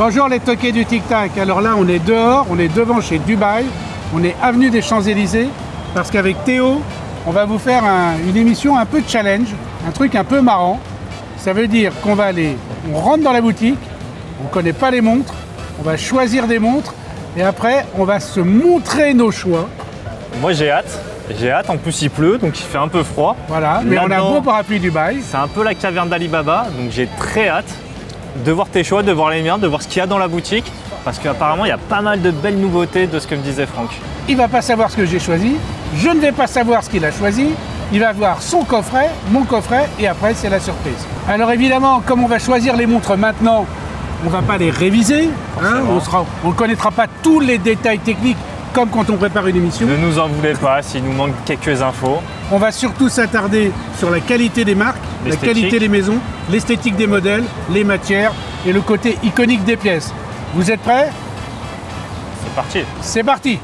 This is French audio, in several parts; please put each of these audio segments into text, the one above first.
Bonjour les toqués du Tic Tac. Alors là, on est dehors, on est devant chez Dubaï, on est avenue des Champs-Élysées, parce qu'avec Théo, on va vous faire une émission un peu challenge, un truc un peu marrant. Ça veut dire qu'on va aller, on rentre dans la boutique, on ne connaît pas les montres, on va choisir des montres, et après, on va se montrer nos choix. Moi j'ai hâte, en plus il pleut, donc il fait un peu froid. Voilà, mais on a un beau parapluie Dubaï. C'est un peu la caverne d'Alibaba, donc j'ai très hâte de voir tes choix, de voir les miens, de voir ce qu'il y a dans la boutique, parce qu'apparemment il y a pas mal de belles nouveautés de ce que me disait Franck. Il va pas savoir ce que j'ai choisi, je ne vais pas savoir ce qu'il a choisi, il va voir son coffret, mon coffret, et après c'est la surprise. Alors évidemment, comme on va choisir les montres maintenant, on ne va pas les réviser, hein, on ne connaîtra pas tous les détails techniques comme quand on prépare une émission. Ne nous en voulez pas s'il nous manque quelques infos. On va surtout s'attarder sur la qualité des marques, la qualité des maisons, l'esthétique des modèles, les matières et le côté iconique des pièces. Vous êtes prêts? C'est parti. C'est parti.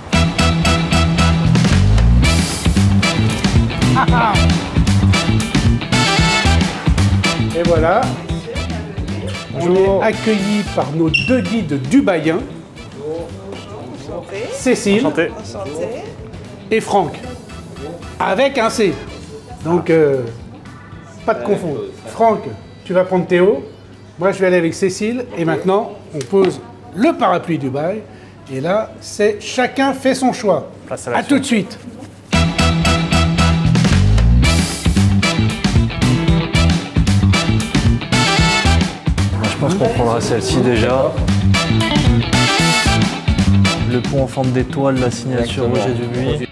Et voilà. On est accueillis par nos deux guides dubaïens, Cécile et Franck, avec un C. Donc, pas de confondre. Franck, tu vas prendre Théo, moi je vais aller avec Cécile, et maintenant on pose le parapluie Dubaï, et là, c'est chacun fait son choix. À tout de suite. Je pense qu'on prendra celle-ci déjà. Le pont en forme d'étoile, la signature Roger Dubuis. Je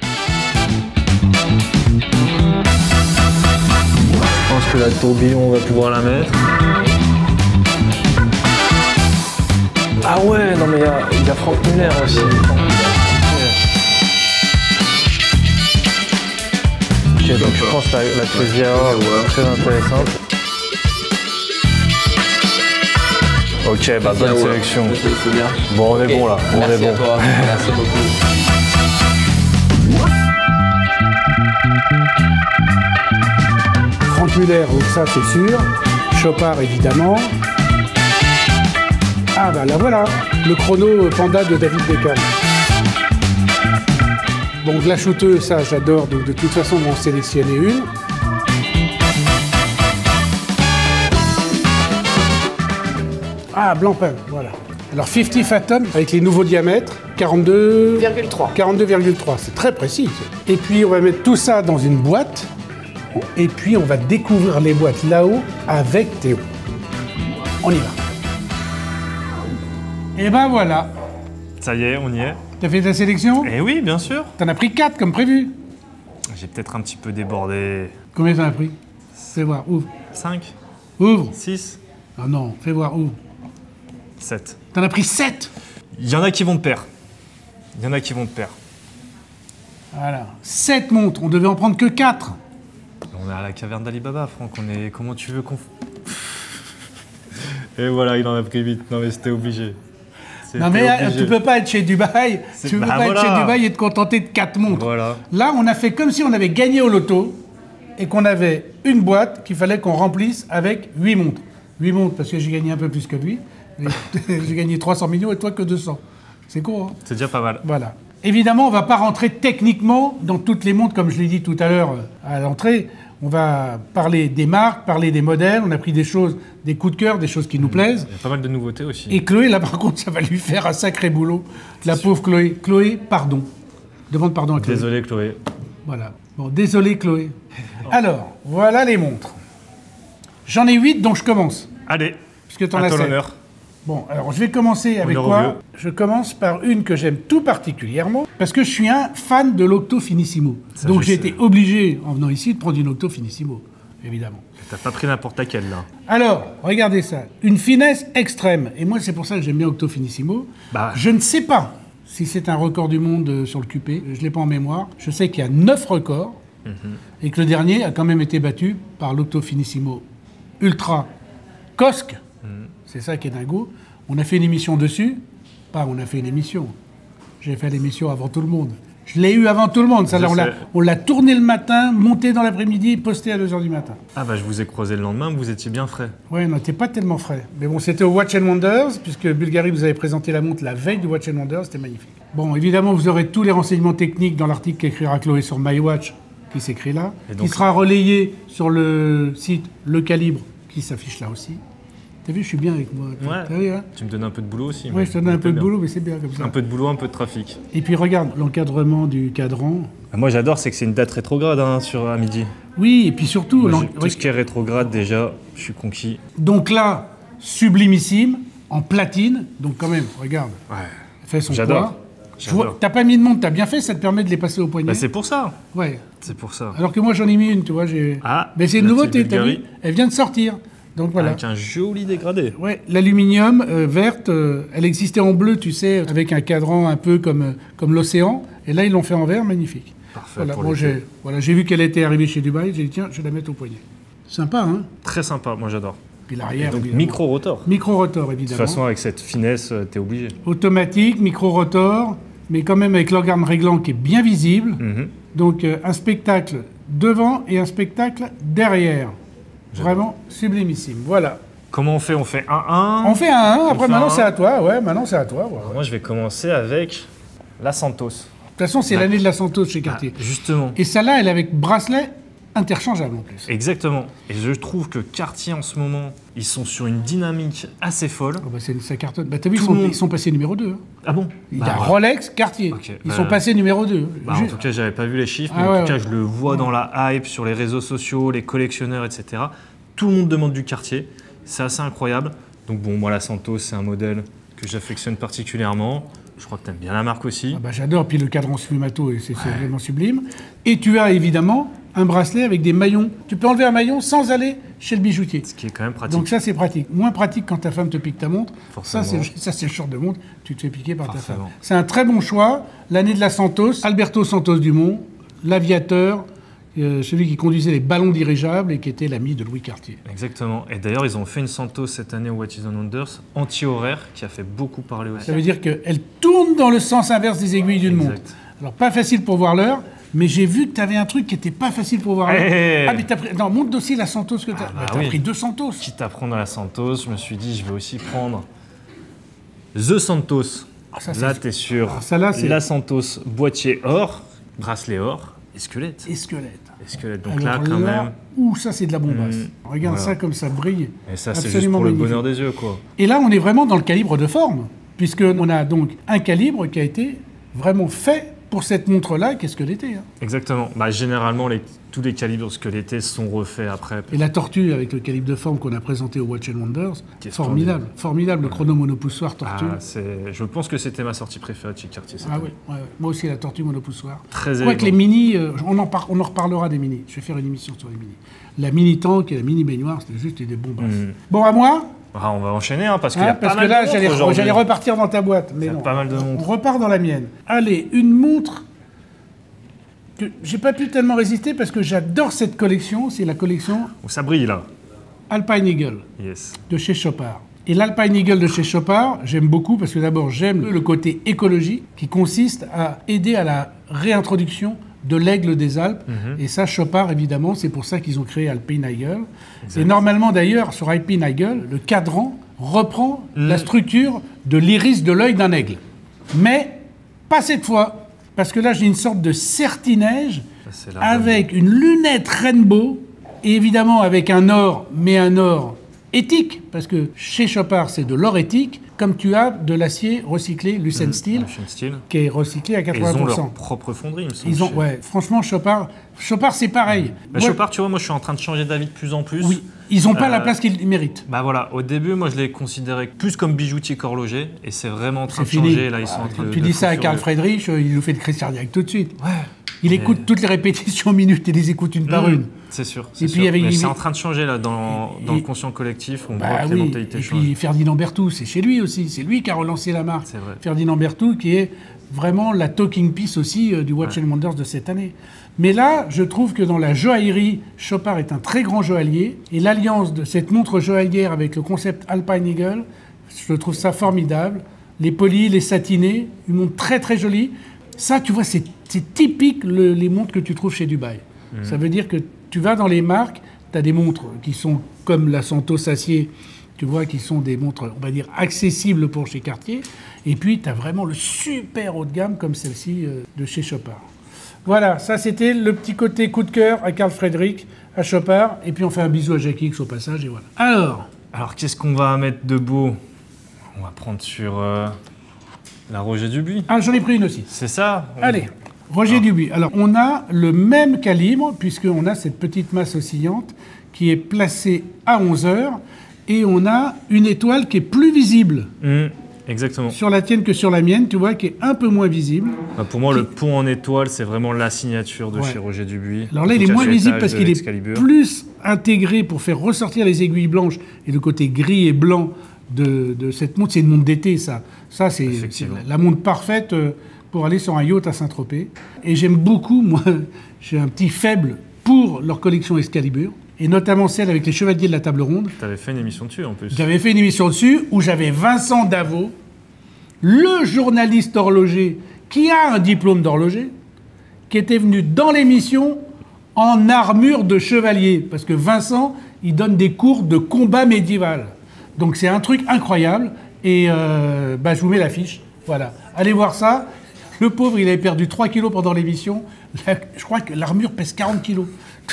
pense que la tourbillon, on va pouvoir la mettre. Ah ouais, non mais il y a Franck Muller aussi. Ok, donc je pense que la Cruziera est très intéressante. Ok, bah bonne sélection. Bon, on est bon là, on est bon. Merci beaucoup. Franck Muller, donc ça c'est sûr. Chopard évidemment. Ah bah là voilà, le chrono Panda de David Beckham. Bon, de la shooteuse, ça j'adore, donc de toute façon on va en sélectionner une. Ah, Blancpain, voilà. Alors 50 Fathom avec les nouveaux diamètres, 42,3. 42,3, c'est très précis. Et puis on va mettre tout ça dans une boîte. Et puis on va découvrir les boîtes là-haut avec Théo. On y va. Et ben voilà. Ça y est, on y est. T'as fait ta sélection? Eh oui, bien sûr. T'en as pris 4 comme prévu. J'ai peut-être un petit peu débordé. Combien t'en as pris? Fais voir, ouvre. 5. Ouvre. 6. Ah non, fais voir, ouvre. 7. T'en as pris 7. Il y en a qui vont de pair. Il y en a qui vont de pair. Voilà. 7 montres, on devait en prendre que 4. On est à la caverne d'Alibaba, Franck. On est... Comment tu veux qu'on... Et voilà, il en a pris 8. Non mais c'était obligé. Non mais tu peux pas être chez Dubaï, tu peux pas être chez Dubaï et te contenter de 4 montres. Voilà. Là, on a fait comme si on avait gagné au loto et qu'on avait une boîte qu'il fallait qu'on remplisse avec 8 montres. 8 montres parce que j'ai gagné un peu plus que lui. J'ai gagné 300 millions et toi que 200. C'est con, hein? C'est déjà pas mal. Voilà. Évidemment, on ne va pas rentrer techniquement dans toutes les montres, comme je l'ai dit tout à l'heure à l'entrée. On va parler des marques, parler des modèles. On a pris des choses, des coups de cœur, des choses qui nous plaisent. Il y a pas mal de nouveautés aussi. Et Chloé, là, par contre, ça va lui faire un sacré boulot. La pauvre Chloé. Chloé, pardon. Demande pardon à Chloé. Désolé, Chloé. Voilà. Bon, désolé, Chloé. Alors, voilà les montres. J'en ai 8, donc je commence. Allez, Puisque tu en as 7. l'honneur. Bon, alors je vais commencer avec quoi? Je commence par une que j'aime tout particulièrement, parce que je suis un fan de l'Octo Finissimo. Donc j'ai été obligé, en venant ici, de prendre une Octo Finissimo, évidemment. T'as pas pris n'importe laquelle, là. Alors, regardez ça. Une finesse extrême. Et moi, c'est pour ça que j'aime bien Octo Finissimo. Bah. Je ne sais pas si c'est un record du monde sur le QP. Je ne l'ai pas en mémoire. Je sais qu'il y a 9 records. Et que le dernier a quand même été battu par l'Octo Finissimo Ultra Cosc. C'est ça qui est dingo. On a fait une émission dessus. Pas on a fait une émission. J'ai fait l'émission avant tout le monde. Je l'ai eu avant tout le monde. Ça, Je là, sais. on l'a tourné le matin, monté dans l'après-midi, posté à 2h du matin. Ah bah je vous ai croisé le lendemain, vous étiez bien frais. Ouais, non, t'es pas tellement frais. Mais bon, c'était au Watch Wonders, puisque Bulgari vous avait présenté la montre la veille du Watch Wonders, c'était magnifique. Bon, évidemment, vous aurez tous les renseignements techniques dans l'article qu'écrira Chloé sur MyWatch, qui s'écrit là, Et donc- qui sera relayé sur le site Le Calibre, qui s'affiche là aussi. T'as vu, je suis bien avec moi. Ouais. T'as vu, hein? Tu me donnes un peu de boulot aussi. Ouais, mais je te donne un c'est peu de bien. boulot, mais c'est bien comme ça. Un peu de boulot, un peu de trafic. Et puis regarde, l'encadrement du cadran. Moi j'adore, c'est que c'est une date rétrograde hein, à midi. Oui, et puis surtout, Tout ce qui est rétrograde déjà, je suis conquis. donc là, sublimissime, en platine. Donc quand même, regarde, Ouais. fait son J'adore. poids. Je vois- J'adore. T'as pas mis de montre, t'as bien fait, ça te permet de les passer au poignet. Bah, c'est pour ça. Ouais. C'est pour ça. Alors que moi j'en ai mis une, tu vois. Ah, mais c'est une la nouveauté, petite t'as vu. Bulgari. Elle vient de sortir. Donc voilà. Avec un joli dégradé. Ouais, l'aluminium verte, elle existait en bleu, tu sais, avec un cadran un peu comme l'océan. Et là, ils l'ont fait en vert, magnifique. Parfait Voilà, pour bon, l'été. j'ai vu qu'elle était arrivée chez Dubaï, j'ai dit tiens, je vais la mettre au poignet. Sympa, hein. Très sympa, moi j'adore. Puis Et l'arrière, donc évidemment. micro-rotor. De Micro-rotor, toute évidemment. façon, avec cette finesse, t'es obligé. Automatique, micro-rotor, mais quand même avec l'organe réglant qui est bien visible. Mhm. Donc un spectacle devant et un spectacle derrière. Vraiment sublimissime. Voilà. Comment on fait? On fait 1-1. On fait un 1, après fait maintenant un. c'est à toi. Ouais, maintenant c'est à toi. Voilà. Alors moi je vais commencer avec la Santos. De toute façon, c'est l'année de la Santos chez Cartier. Ah, justement. Et celle-là, elle est avec bracelet interchangeable en plus. Exactement. Et je trouve que Cartier en ce moment, ils sont sur une dynamique assez folle. Oh, bah, ça cartonne. Bah, t'as vu, Tout le monde- ils sont passés numéro 2. Hein. Ah bon? Il y Bah, a ouais. Rolex, Cartier. Ok, Ils bah, sont passés numéro 2. Bah, en tout cas, j'avais pas vu les chiffres, mais Ah en ouais, tout cas, ouais. je le vois dans la hype sur les réseaux sociaux, les collectionneurs, etc. Tout le monde demande du Cartier. C'est assez incroyable. Donc bon, moi, la Santos, c'est un modèle que j'affectionne particulièrement. Je crois que tu aimes bien la marque aussi. Ah bah, j'adore, puis le cadran sfumato, c'est vraiment sublime. Et tu as évidemment un bracelet avec des maillons. Tu peux enlever un maillon sans aller chez le bijoutier. Ce qui est quand même pratique. Donc ça, c'est pratique. Moins pratique quand ta femme te pique ta montre. Forcément. Ça, c'est le genre de montre, tu te fais piquer par ta femme. Forcément. C'est un très bon choix. L'année de la Santos, Alberto Santos Dumont, l'aviateur, celui qui conduisait les ballons dirigeables et qui était l'ami de Louis Cartier. Exactement. Et d'ailleurs, ils ont fait une Santos cette année au What is on Wonders, anti-horaire, qui a fait beaucoup parler aussi. Ça veut dire qu'elle tourne dans le sens inverse des aiguilles d'une Exact. montre. Alors, pas facile pour voir l'heure, mais j'ai vu que tu avais un truc qui n'était pas facile pour voir l'heure. Hey. Ah, mais t'as pris... Non, montre dossier la Santos que tu as. bah T'as oui. pris 2 Santos. Quitte à prendre la Santos, je me suis dit, je vais aussi prendre The Santos. Ah, ça, c'est- Là, tu es sur Alors, ça, là, c'est- la Santos boîtier or, bracelet or et squelette. Et squelette. Et squelette. Donc Alors là, quand même. Ouh, ça, c'est de la bombasse. Regarde voilà. ça comme ça brille. Et ça, c'est juste Absolument pour le magnifique. bonheur des yeux, quoi. Et là, on est vraiment dans le calibre de forme, puisqu'on a donc un calibre qui a été vraiment fait pour cette montre-là, qu'est-ce que l'était. Hein. Exactement. Bah, généralement, tous les calibres squelettés sont refaits après. Et la tortue avec le calibre de forme qu'on a présenté au Watch Wonders, Qui est formidable. Formidable, le chrono monopoussoir tortue. Je pense que c'était ma sortie préférée de chez Cartier. cette Ah année. oui, ouais, ouais. Moi aussi la tortue monopoussoir. Très Quoique élégant. les mini, on en reparlera des mini. Je vais faire une émission sur les mini. La mini tank et la mini baignoire, c'était juste des bombasses. Bon, à moi, Ah, on va enchaîner, hein, parce qu'il y a hein, pas parce que mal là, de montres aujourd'hui. j'allais repartir dans ta boîte. Mais Il y a non. pas mal de On montres. repart dans la mienne. Allez, une montre que j'ai pas pu tellement résister parce que j'adore cette collection. C'est la collection Oh, ça brille, là. Alpine Eagle Yes. de chez Chopard. Et l'Alpine Eagle de chez Chopard, j'aime beaucoup parce que d'abord, j'aime le côté écologie qui consiste à aider à la réintroduction de l'aigle des Alpes. Et ça, Chopard, évidemment, c'est pour ça qu'ils ont créé Alpine Eagle. Et normalement, d'ailleurs, sur Alpine Eagle, le cadran reprend la structure de l'iris de l'œil d'un aigle. Mais pas cette fois, parce que là, j'ai une sorte de certinège c'est la avec une lunette rainbow, et évidemment avec un or, mais un or éthique, parce que chez Chopard, c'est de l'or éthique, comme tu as de l'acier recyclé Lucent Steel, Ocean Steel. qui est recyclé à Et ils ont 80%. leur propre fonderie, il me semble. Ils ont, chez- ouais, franchement, Chopard, c'est pareil. Bah, Moi, Chopard, tu vois, moi, je suis en train de changer d'avis de plus en plus. oui, ils n'ont pas la Euh, place qu'ils méritent. Bah voilà, au début, moi, je les considérais plus comme bijoutier horloger, et c'est vraiment en train C'est de fini. changer. Là, ils sont en train Quand de- tu de dis ça à fou Carl furieux. Friedrich, il nous fait le crise cardiaque tout de suite. Ouais. Il écoute toutes les répétitions minutes, il les écoute une par une. C'est sûr. Et c'est puis sûr. avec Mais les- c'est en train de changer là dans et- le conscient collectif. On voit Bah que les oui, mentalités et changent. puis Ferdinand Berthoud, c'est chez lui aussi. C'est lui qui a relancé la marque. C'est vrai. Ferdinand Berthoud, qui est vraiment la talking piece aussi du Watch and Wonders de cette année. Mais là, je trouve que dans la joaillerie, Chopard est un très grand joaillier. Et l'alliance de cette montre joaillière avec le concept Alpine Eagle, je trouve ça formidable. Les polis, les satinés, une montre très très jolie. Ça, tu vois, c'est typique les montres que tu trouves chez Dubaï. Ça veut dire que tu vas dans les marques, tu as des montres qui sont comme la Santos Acier, tu vois, qui sont des montres, on va dire, accessibles pour chez Cartier. Et puis, tu as vraiment le super haut de gamme comme celle-ci de chez Chopard. Voilà, ça c'était le petit côté coup de cœur à Carl Fredrik, à Chopard. Et puis on fait un bisou à Jackie X au passage et voilà. Alors qu'est-ce qu'on va mettre de beau? On va prendre sur la Roger Dubuis. Ah, j'en ai pris une aussi. C'est ça? Allez, Roger Dubuis. Alors on a le même calibre, puisqu'on a cette petite masse oscillante qui est placée à 11 heures. Et on a une étoile qui est plus visible. Exactement. Sur la tienne que sur la mienne, tu vois, qui est un peu moins visible. Bah pour moi, le pont en étoile, c'est vraiment la signature de chez Roger Dubuis. Alors là, il est moins visible parce qu'il est plus intégré pour faire ressortir les aiguilles blanches et le côté gris et blanc de cette montre. C'est une montre d'été, ça. Ça, c'est la montre parfaite pour aller sur un yacht à Saint-Tropez. Et j'aime beaucoup, moi, j'ai un petit faible pour leur collection Excalibur. Et notamment celle avec les Chevaliers de la Table Ronde. Tu avais fait une émission dessus, en plus. J'avais fait une émission dessus où j'avais Vincent Davot, le journaliste horloger qui a un diplôme d'horloger, qui était venu dans l'émission en armure de chevalier. Parce que Vincent, il donne des cours de combat médiéval. Donc c'est un truc incroyable. Et je vous mets l'affiche. Voilà. Allez voir ça. Le pauvre, il avait perdu 3 kilos pendant l'émission. Je crois que l'armure pèse 40 kilos.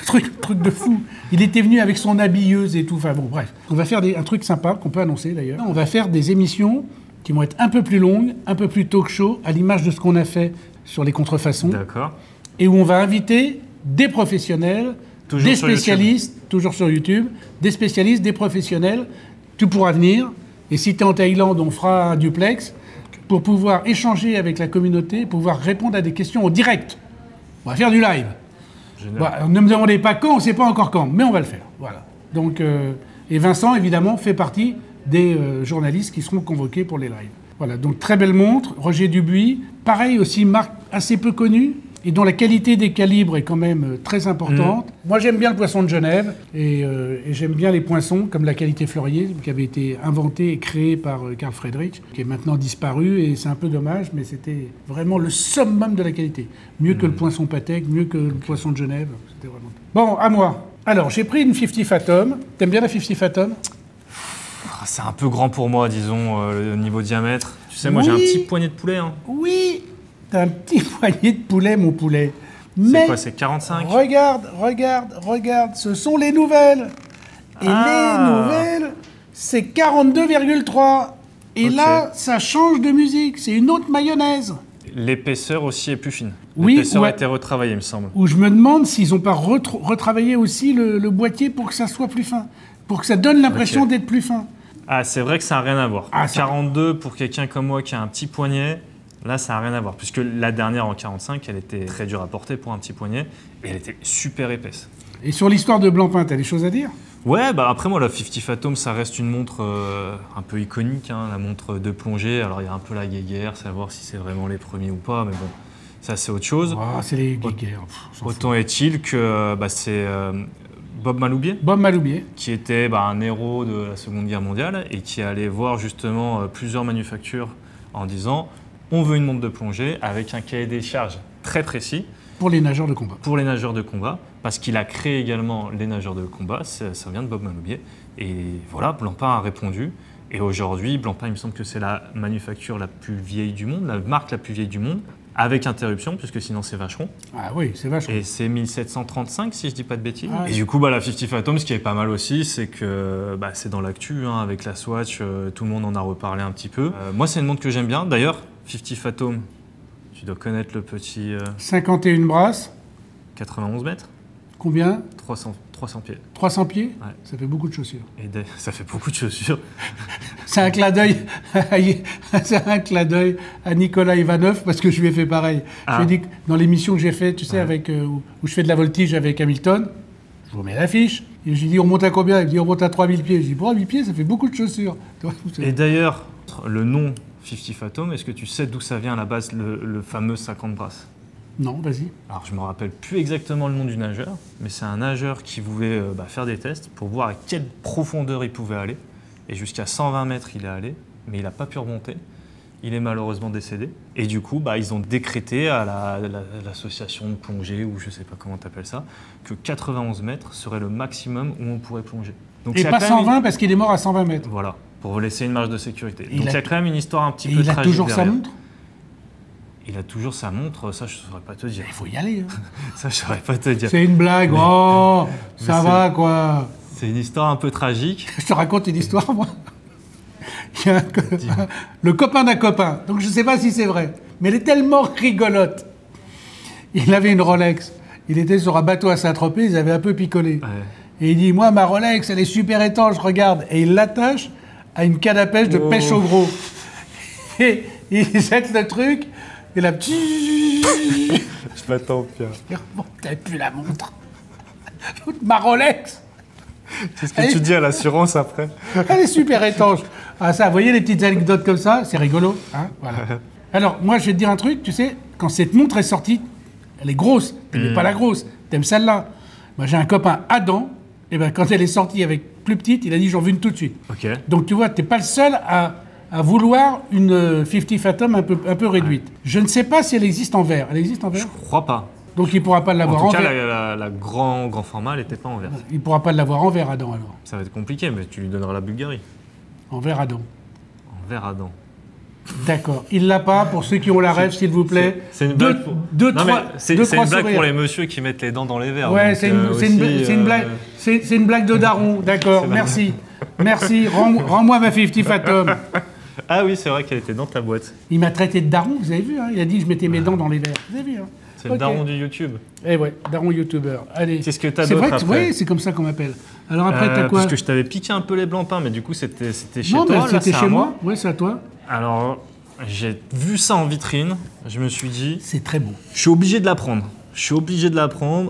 Truc de fou. Il était venu avec son habilleuse et tout. Enfin bon, bref. On va faire un truc sympa qu'on peut annoncer d'ailleurs. On va faire des émissions qui vont être un peu plus longues, un peu plus talk-show, à l'image de ce qu'on a fait sur les contrefaçons. D'accord. Et où on va inviter des professionnels, des spécialistes, toujours sur YouTube, des spécialistes, des professionnels. Tu pourras venir. Et si tu es en Thaïlande, on fera un duplex pour pouvoir échanger avec la communauté, pouvoir répondre à des questions au direct. On va faire du live. Bah, ne me demandez pas quand, on ne sait pas encore quand, mais on va le faire. Voilà. Donc, et Vincent, évidemment, fait partie des journalistes qui seront convoqués pour les lives. Voilà, donc très belle montre, Roger Dubuis. Pareil aussi, marque assez peu connue et dont la qualité des calibres est quand même très importante. Moi, j'aime bien le poisson de Genève et j'aime bien les poinçons, comme la qualité Fleurier, qui avait été inventée et créée par Carl Fredrik, qui est maintenant disparu, et c'est un peu dommage, mais c'était vraiment le summum de la qualité. Mieux que le poinçon Patek, mieux que le poisson de Genève. C'était vraiment... Bon, à moi. Alors, j'ai pris une 50 Fathom. T'aimes bien la 50 Fathom? C'est un peu grand pour moi, disons, le niveau diamètre. Tu sais, moi, j'ai un petit poignet de poulet. Hein. Oui, t'as un petit poignet de poulet, mon poulet. C'est quoi, c'est 45? Regarde, ce sont les nouvelles. Et les nouvelles, c'est 42,3. Et là, ça change de musique, c'est une autre mayonnaise. L'épaisseur aussi est plus fine. Oui, l'épaisseur a été retravaillée, il me semble. Où je me demande s'ils n'ont pas retravaillé aussi le boîtier pour que ça soit plus fin. Pour que ça donne l'impression d'être plus fin. Ah, c'est vrai que ça n'a rien à voir. 42 pour quelqu'un comme moi qui a un petit poignet, là, ça n'a rien à voir. Puisque la dernière en 45, elle était très dure à porter pour un petit poignet et elle était super épaisse. Et sur l'histoire de Blancpain, tu as des choses à dire? Ouais, bah après moi, la 50 Fathom, ça reste une montre un peu iconique, hein, la montre de plongée. Alors il y a un peu la guéguerre, savoir si c'est vraiment les premiers ou pas, mais bon, ça c'est autre chose. Oh, c'est les guéguerres. Autant est-il que c'est Bob Maloubier. Qui était un héros de la Seconde Guerre mondiale et qui allait voir justement plusieurs manufactures en disant on veut une montre de plongée avec un cahier des charges très précis. Pour les nageurs de combat. Pour les nageurs de combat, parce qu'il a créé également les nageurs de combat, ça vient de Bob Maloubier. Et voilà, Blancpain a répondu. Et aujourd'hui, Blancpain, il me semble que c'est la manufacture la plus vieille du monde, la marque la plus vieille du monde, avec interruption, puisque sinon c'est Vacheron. Ah oui, c'est Vacheron. Et c'est 1735, si je dis pas de bêtises. Ah, et du coup, la 50 Fathom, ce qui est pas mal aussi, c'est que c'est dans l'actu, hein, avec la Swatch, tout le monde en a reparlé un petit peu. Moi, c'est une montre que j'aime bien. D'ailleurs, 50 Fathom, tu dois connaître le petit... 51 brasses. 91 mètres. Combien? 300 pieds. 300 pieds? Ouais. Ça fait beaucoup de chaussures. Ça fait beaucoup de chaussures. C'est un clin d'œil. C'est un clin d'œil à Nicolas Ivanov parce que je lui ai fait pareil. Je lui ai dit que dans l'émission que j'ai faite, tu sais, avec où je fais de la voltige avec Hamilton, je vous mets l'affiche. Et je lui dis on monte à combien? Il me dit on monte à 3000 pieds. Je dis 3000 pieds, ça fait beaucoup de chaussures. Et d'ailleurs, le nom 50 Fathom, est-ce que tu sais d'où ça vient à la base, le fameux 50 brasses? Non, vas-y. Alors, je ne me rappelle plus exactement le nom du nageur, mais c'est un nageur qui voulait faire des tests pour voir à quelle profondeur il pouvait aller. Et jusqu'à 120 mètres, il est allé, mais il n'a pas pu remonter. il est malheureusement décédé. Et du coup, bah, ils ont décrété à l'association de plongée, ou je sais pas comment tu appelles ça, que 91 mètres serait le maximum où on pourrait plonger. Donc, Et pas 120 parce qu'il est mort à 120 mètres. Voilà, pour laisser une marge de sécurité. Et Donc il y a quand même une histoire un petit peu tragique. Il a toujours sa derrière. montre? Il a toujours sa montre, ça je ne saurais pas te dire. Il faut y aller. Hein. Ça je ne saurais pas te dire. C'est une blague, oh, ça va quoi. C'est une histoire un peu tragique. Je te raconte une histoire, moi. Il y a le copain d'un copain, donc je ne sais pas si c'est vrai, mais elle est tellement rigolote. Il avait une Rolex, il était sur un bateau à Saint-Tropez, ils avaient un peu picolé. Ouais. Et il dit, moi ma Rolex, elle est super étanche, regarde. Et il l'attache à une canne à pêche de pêche au gros. Et il jette le truc, et la petite... Je m'attends, Pierre. Bon, t'avais plus la montre. Ma Rolex. C'est ce que tu dis à l'assurance après. Elle est super étanche. Ah ça, vous voyez les petites anecdotes comme ça, c'est rigolo. Hein, voilà. Alors, moi, je vais te dire un truc, tu sais, quand cette montre est sortie, elle est grosse. T'aimes pas la grosse, t'aimes celle-là. Moi, j'ai un copain, Adam, et ben quand elle est sortie avec plus petite, il a dit j'en veux une tout de suite. Okay. Donc, tu vois, t'es pas le seul à vouloir une 50 Fathom un peu réduite. Ouais. Je ne sais pas si elle existe en verre. Elle existe en verre? Je crois pas. Donc il ne pourra pas l'avoir en verre. En tout cas, la grand format, elle n'était pas en verre. Il ne pourra pas l'avoir en verre, Adam, alors. Ça va être compliqué, mais tu lui donneras la Bulgarie. En verre, Adam. En verre, Adam. D'accord. Il ne l'a pas, pour ceux qui ont la rêve, s'il vous plaît. C'est une blague pour... C'est une blague pour les messieurs qui mettent les dents dans les verres. Ouais, c'est une blague de daron. D'accord, merci. Merci, rends-moi ma 50 Fathom. Ah oui, c'est vrai qu'elle était dans ta boîte. Il m'a traité de daron, vous avez vu, hein. Il a dit je mettais mes dents dans les verres. Vous avez vu, hein. C'est le daron du YouTube. Eh ouais, daron youtubeur. Allez. C'est ce que tu as d'autre après. Oui, c'est comme ça qu'on m'appelle. Alors après, t'as quoi? Parce que je t'avais piqué un peu les blancs pains, mais du coup, c'était chez toi. Non, mais c'était chez moi. Oui, c'est à toi. Alors, j'ai vu ça en vitrine. Je me suis dit... C'est très beau. Je suis obligé de la prendre.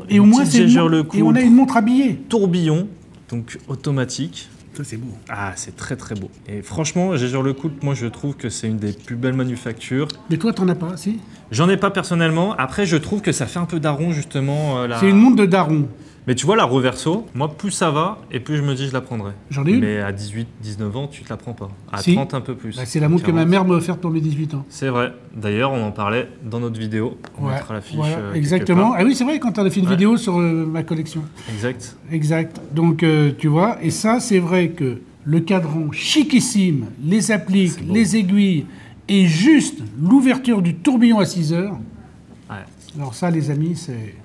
Et au moins, c'est et on a une montre habillée. Tourbillon, donc automatique. Ça, c'est beau. Ah, c'est très très beau. Et franchement, Jaeger LeCoultre, moi je trouve que c'est une des plus belles manufactures. Mais toi, t'en as pas, si? J'en ai pas personnellement. Après, je trouve que ça fait un peu daron, justement. C'est une montre de daron. Mais tu vois, la Reverso, moi, plus ça va, et plus je me dis je la prendrai. J'en ai une. Mais à 18, 19 ans, tu te la prends pas. À 30, un peu plus. Bah, c'est la montre que ma mère m'a offerte pour mes 18 ans. C'est vrai. D'ailleurs, on en parlait dans notre vidéo. On mettra l'affiche. Voilà, exactement. Ah oui, c'est vrai, quand on a fait une vidéo sur ma collection. Exact. Exact. Donc, tu vois, et ça, c'est vrai que le cadran chiquissime, les appliques, les aiguilles, et juste l'ouverture du tourbillon à 6 heures. Ouais. Alors ça, les amis, c'est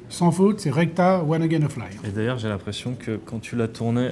sans faute, c'est Recta One Again a Fly. Et d'ailleurs, j'ai l'impression que quand tu la tournais,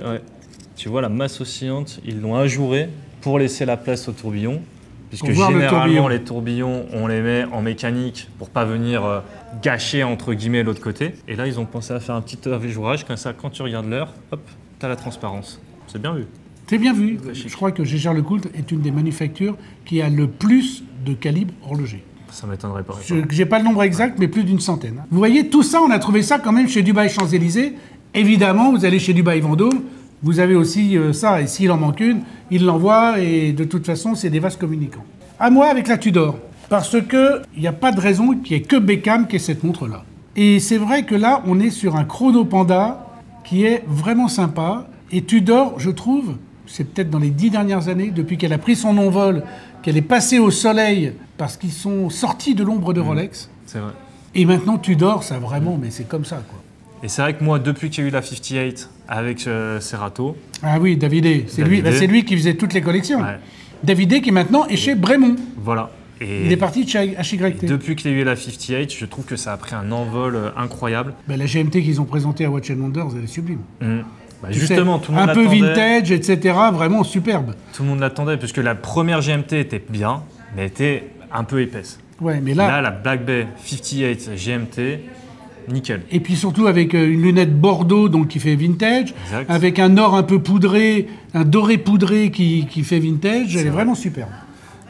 tu vois la masse oscillante, ils l'ont ajourée pour laisser la place au tourbillon. Puisque généralement, les tourbillons, on les met en mécanique pour pas venir gâcher, entre guillemets, l'autre côté. Et là, ils ont pensé à faire un petit ajourage, comme ça, quand tu regardes l'heure, hop, tu as la transparence. C'est bien vu. C'est bien vu. Je crois que Jaeger LeCoultre est une des manufactures qui a le plus de calibre horloger. Ça m'étonnerait pas. Je n'ai pas le nombre exact, mais plus d'une centaine. Vous voyez, tout ça, on a trouvé ça quand même chez Dubaï Champs-Élysées. Évidemment, vous allez chez Dubaï Vendôme, vous avez aussi ça, et s'il en manque une, il l'envoie, et de toute façon, c'est des vases communicants. À moi, avec la Tudor, parce qu'il n'y a pas de raison qu'il n'y ait que Beckham qui ait cette montre-là. Et c'est vrai que là, on est sur un Chrono Panda qui est vraiment sympa. Et Tudor, je trouve, c'est peut-être dans les 10 dernières années, depuis qu'elle a pris son envol, qu'elle est passée au soleil, parce qu'ils sont sortis de l'ombre de Rolex. C'est vrai. Et maintenant, Tudor, ça vraiment, mais c'est comme ça, quoi. Et c'est vrai que moi, depuis qu'il y a eu la 58 avec Cerato... Ah oui, Davidé. C'est lui qui faisait toutes les collections. Ouais. Davidé qui maintenant est chez Bremont. Voilà. Et il est parti de chez HYT. Depuis qu'il y a eu la 58, je trouve que ça a pris un envol incroyable. Ben, la GMT qu'ils ont présentée à Watch & Wonders, elle est sublime. Bah justement, tout le monde un peu vintage, etc. Vraiment superbe. Tout le monde l'attendait, puisque la première GMT était bien, mais était un peu épaisse. Ouais, mais là, la Black Bay 58 GMT, nickel. Et puis surtout avec une lunette Bordeaux, donc qui fait vintage, exact. Avec un or un peu poudré, un doré poudré qui fait vintage, elle est vraiment superbe.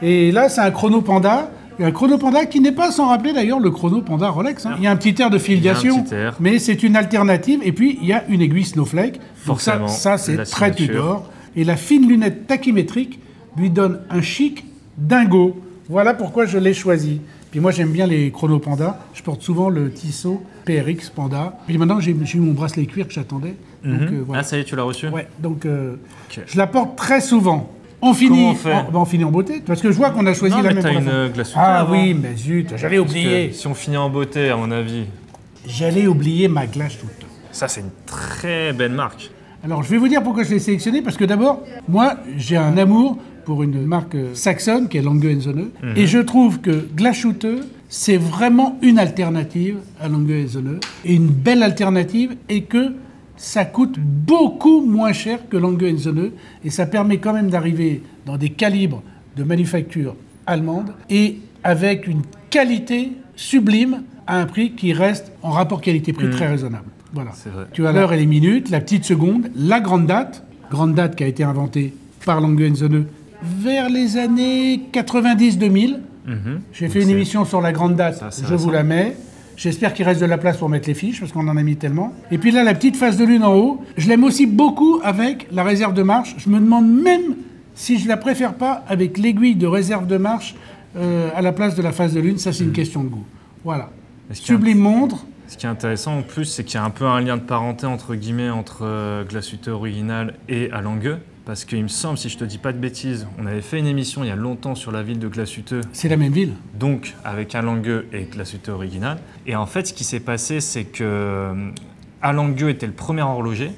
Et là, c'est un Chrono Panda. Un Chrono Panda qui n'est pas sans rappeler d'ailleurs le Chrono Panda Rolex. Hein. Il y a un petit air de filiation, mais c'est une alternative. Et puis, il y a une aiguille Snowflake. Forcément, donc ça c'est très Tudor. Et la fine lunette tachymétrique lui donne un chic dingo. Voilà pourquoi je l'ai choisi. Puis moi, j'aime bien les Chrono Panda. Je porte souvent le Tissot PRX Panda. Puis maintenant, j'ai eu mon bracelet cuir que j'attendais. Voilà. Ah, ça y est, tu l'as reçu? Ouais, donc je la porte très souvent. On finit, Comment on fait on finit en beauté, parce que je vois qu'on a choisi Non, la mais même t'as pour la fin. une glace Ah avant. oui, mais zut, j'allais Parce oublier. que si on finit en beauté, à mon avis, J'allais oublier ma glace toute. ça c'est une très belle marque. Alors, je vais vous dire pourquoi je l'ai sélectionné, parce que d'abord, moi, j'ai un amour pour une marque saxonne qui est Lange Söhne, et je trouve que Glashütte, c'est vraiment une alternative à Lange Söhne, et une belle alternative, et que ça coûte beaucoup moins cher que Lange Söhne, et ça permet quand même d'arriver dans des calibres de manufacture allemande, et avec une qualité sublime à un prix qui reste en rapport qualité-prix très raisonnable. Voilà. C'est vrai. Tu as l'heure et les minutes, la petite seconde, la grande date qui a été inventée par Lange Söhne vers les années 90-2000. J'ai fait une émission sur la grande date, c'est je récent. vous la mets. J'espère qu'il reste de la place pour mettre les fiches, parce qu'on en a mis tellement. Et puis là, la petite phase de lune en haut, je l'aime aussi beaucoup avec la réserve de marche. Je me demande même si je la préfère pas avec l'aiguille de réserve de marche à la place de la phase de lune. Ça, c'est une question de goût. Voilà. Est-ce qu'il y a un- Sublime montre. Ce qui est intéressant en plus, c'est qu'il y a un peu un lien de parenté entre guillemets entre Glashütte original et Lange. Parce qu'il me semble, si je te dis pas de bêtises, on avait fait une émission il y a longtemps sur la ville de Glashütte, C'est la même ville. donc avec un Lange et Glashütte original. Et en fait, ce qui s'est passé, c'est que Lange était le premier horloger.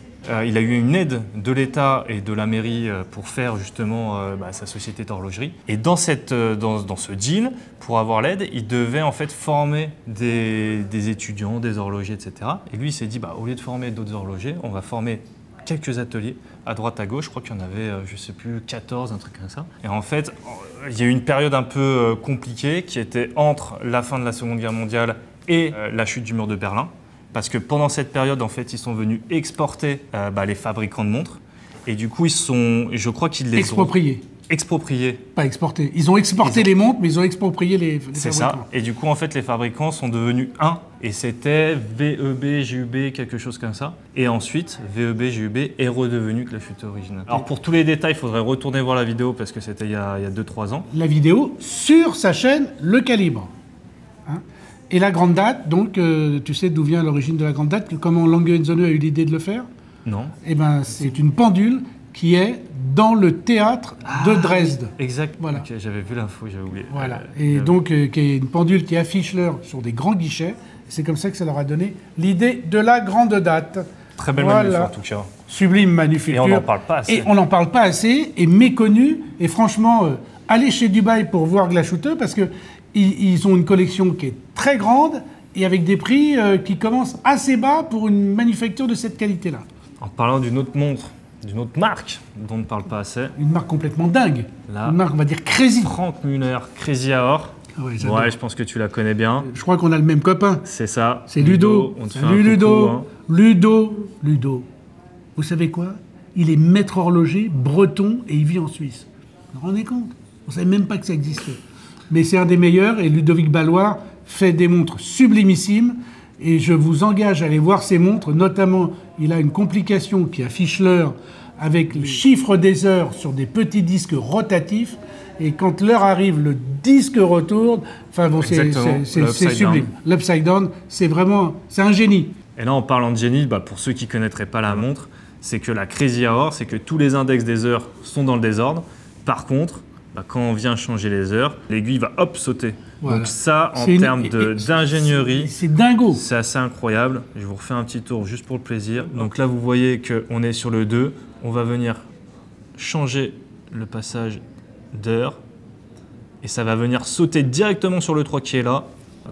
Il a eu une aide de l'État et de la mairie pour faire justement sa société d'horlogerie. Et dans ce deal, pour avoir l'aide, il devait en fait former des étudiants, des horlogers, etc. Et lui, il s'est dit, au lieu de former d'autres horlogers, on va former quelques ateliers à droite à gauche. Je crois qu'il y en avait, je sais plus, 14, un truc comme ça. Et en fait, il y a eu une période un peu compliquée qui était entre la fin de la Seconde Guerre mondiale et la chute du mur de Berlin. Parce que pendant cette période, en fait, ils sont venus exporter les fabricants de montres. Et du coup, je crois qu'ils les Exproprié. ont expropriés. Pas exporté. Ils ont exporté les montres, mais ils ont exproprié les C'est fabricants. ça. Et du coup, en fait, les fabricants sont devenus un. Et c'était VEB, GUB, quelque chose comme ça. Et ensuite, VEB, GUB est redevenu Glashütte original. Alors, pour tous les détails, il faudrait retourner voir la vidéo parce que c'était il y a 2-3 ans. La vidéo sur sa chaîne Le Calibre. Hein. Et la grande date, donc, tu sais d'où vient l'origine de la grande date, comment Lange Söhne a eu l'idée de le faire? Non. Eh ben, c'est une pendule qui est dans le théâtre de Dresde. Exact. Voilà. Ok, j'avais vu l'info, j'avais oublié. Voilà. Et donc, qui est une pendule qui affiche l'heure sur des grands guichets. C'est comme ça que ça leur a donné l'idée de la grande date. Très belle Voilà. manuf en tout cas. Sublime manufacture. Et on n'en parle pas assez. Et on n'en parle pas assez, et méconnu. Et franchement, allez chez Dubaï pour voir Glashütte, parce que ils ont une collection qui est très grande et avec des prix qui commencent assez bas pour une manufacture de cette qualité-là. En parlant d'une autre montre, d'une autre marque dont on ne parle pas assez, Une marque complètement dingue. Là. Une marque, on va dire, crazy. Franck Müller, Crazy Hour. Ah ouais, j'adore. Ouais, je pense que tu la connais bien. Je crois qu'on a le même copain. C'est ça. C'est Ludo. On te fait Salut un Ludo. coucou, hein. Ludo. Vous savez quoi? Il est maître horloger breton et il vit en Suisse. Vous vous rendez compte? On ne savait même pas que ça existait. Mais c'est un des meilleurs et Ludovic Balloir fait des montres sublimissimes. Et je vous engage à aller voir ses montres. Notamment, il a une complication qui affiche l'heure avec le chiffre des heures sur des petits disques rotatifs. Et quand l'heure arrive, le disque retourne. Enfin bon, c'est Exactement. L'upside sublime. L'upside down, c'est vraiment, c'est un génie. Et là, en parlant de génie, pour ceux qui ne connaîtraient pas la montre, c'est que la Crazy Hour, c'est que tous les index des heures sont dans le désordre. Par contre, quand on vient changer les heures, l'aiguille va sauter. Voilà. Donc ça, en C'est une- termes d'ingénierie, C'est dingo. c'est assez incroyable. Je vous refais un petit tour juste pour le plaisir. Donc là, vous voyez qu'on est sur le 2. On va venir changer le passage d'heure. Et ça va venir sauter directement sur le 3 qui est là.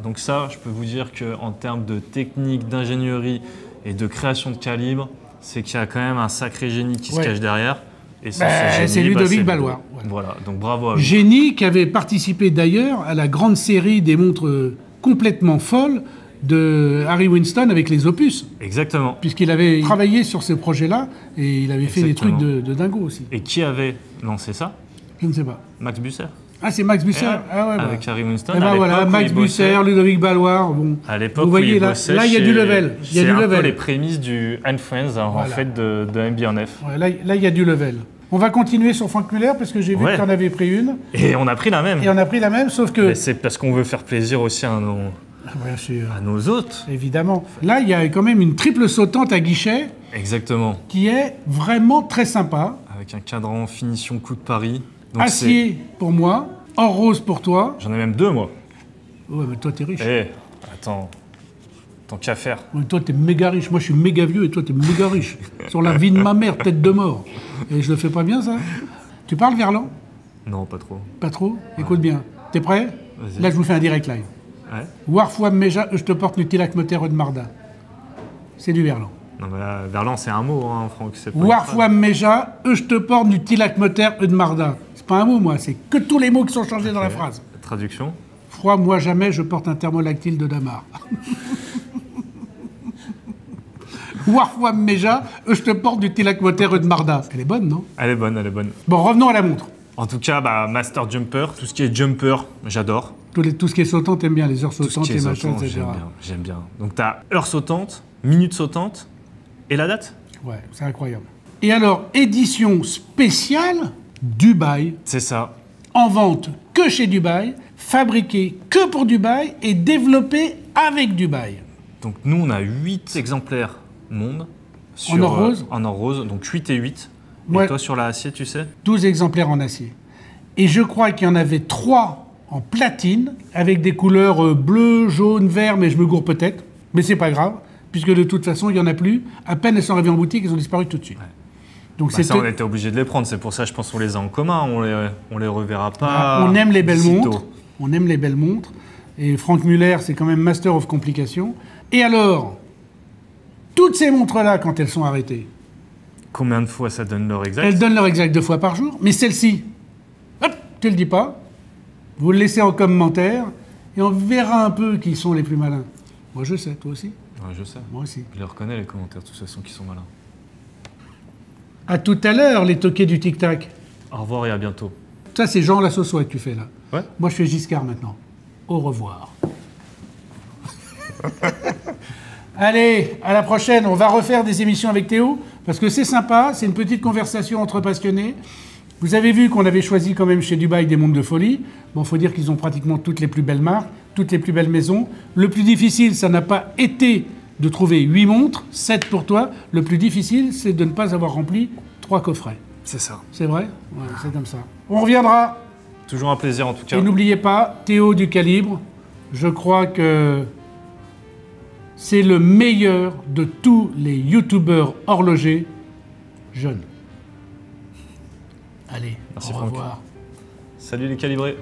Donc ça, je peux vous dire qu'en termes de technique, d'ingénierie et de création de calibre, c'est qu'il y a quand même un sacré génie qui se Ouais. cache derrière. Et ça, Ben, c'est Ludovic Balloir. Voilà, donc bravo à lui. Génie qui avait participé d'ailleurs à la grande série des montres complètement folles de Harry Winston avec les Opus. Exactement. Puisqu'il avait travaillé sur ce projet-là et il avait fait des trucs Exactement. de dingo aussi. Et qui avait lancé ça? Je ne sais pas. Max Busser. Ah, c'est Max Busser. Et Ah ouais, avec Harry Winston. Eh ben à voilà, l'époque où Max il bossait- Busser, Ludovic Balloir. Bon. À l'époque, Vous voyez, où il là, bossait là, il y a chez- du level. Il y a C'est du un peu level. les prémices du Anne Friends, en Voilà. fait, de MB9. Ouais, là, il y a du level. On va continuer sur Franck Müller parce que j'ai vu Ouais. que tu en avais pris une. Et on a pris la même. Et on a pris la même, sauf que... Mais c'est parce qu'on veut faire plaisir aussi à Bien sûr, nos hôtes. évidemment. Là, il y a quand même une triple sautante à guichet Exactement. qui est vraiment très sympa. avec un cadran finition coup de Paris. Donc Acier pour moi, or rose pour toi. J'en ai même 2, moi. Ouais, mais toi, t'es riche. Eh, attends. Tant qu'à faire. Ouais, toi, t'es méga riche. Moi, je suis méga vieux et toi, t'es méga riche. Sur la vie de ma mère, tête de mort. Et je le fais pas bien, ça. Tu parles verlan? Non, pas trop. Pas trop? Écoute bien. T'es prêt? Vas-y. Là, je vous fais un direct live. Ouais. Warfoua Meja, je te porte Nutilac Moter de Marda. C'est du verlan. Non, mais là, verlan, c'est un mot, hein, Franck. C'est pas une Warfoua phrase. Meja, je te porte Nutilac Moter de Marda. C'est pas un mot, moi. C'est que tous les mots qui sont changés dans la Ok. phrase. Traduction. Froid, moi jamais, je porte un thermolactyle de Damar. Warfoua Meja, je te porte du Tilac Moter de Marda. Elle est bonne, non? Elle est bonne, elle est bonne. Bon, revenons à la montre. En tout cas, bah, Master Jumper, tout ce qui est jumper, j'adore. Tout ce qui est sautant, t'aimes bien, les heures Tout ce sautantes, qui est les machins, sautant, etc. j'aime bien. Donc, tu as heure sautante, minute sautante et la date. Ouais, c'est incroyable. Et alors, édition spéciale Dubaï, C'est ça. en vente que chez Dubaï, fabriquée que pour Dubaï et développée avec Dubaï. Donc, nous, on a 8 exemplaires monde. En or rose En or rose, donc 8 et 8. Ouais. Et toi, sur la acier, tu sais 12 exemplaires en acier. Et je crois qu'il y en avait 3 en platine, avec des couleurs bleu, jaune, vert, mais je me gourre peut-être. Mais c'est pas grave, puisque de toute façon, il n'y en a plus. À peine elles sont arrivées en boutique, elles ont disparu tout de suite. Ouais. Donc Bah, ça, on était obligé de les prendre. C'est pour ça, je pense qu'on les a en commun. On les reverra pas. On aime les belles sitôt. montres. On aime les belles montres. Et Franck Muller, c'est quand même Master of Complications. Et alors, toutes ces montres-là, quand elles sont arrêtées, Combien de fois ça donne l'heure exacte elles donnent leur exact 2 fois par jour. Mais celle-ci, hop, tu le dis pas. Vous le laissez en commentaire. Et on verra un peu qui sont les plus malins. Moi, je sais. Toi aussi? Ouais, je sais. Moi aussi. Je les reconnais, les commentaires, de toute façon, qui sont malins. À tout à l'heure, les toqués du tic-tac. Au revoir et à bientôt. Ça, c'est Jean Lassossois que tu fais là. Ouais. Moi, je fais Giscard maintenant. Au revoir. Allez, à la prochaine. On va refaire des émissions avec Théo, parce que c'est sympa, c'est une petite conversation entre passionnés. Vous avez vu qu'on avait choisi quand même chez Dubaï des montres de folie. Bon, il faut dire qu'ils ont pratiquement toutes les plus belles marques, toutes les plus belles maisons. Le plus difficile, ça n'a pas été de trouver 8 montres, 7 pour toi. Le plus difficile, c'est de ne pas avoir rempli 3 coffrets. C'est ça. C'est vrai? Ouais, c'est comme ça. On reviendra. Toujours un plaisir, en tout cas. Et n'oubliez pas, Théo du Calibre, je crois que c'est le meilleur de tous les youtubeurs horlogers jeunes. Allez, Merci, au Franck. revoir. Salut les calibrés.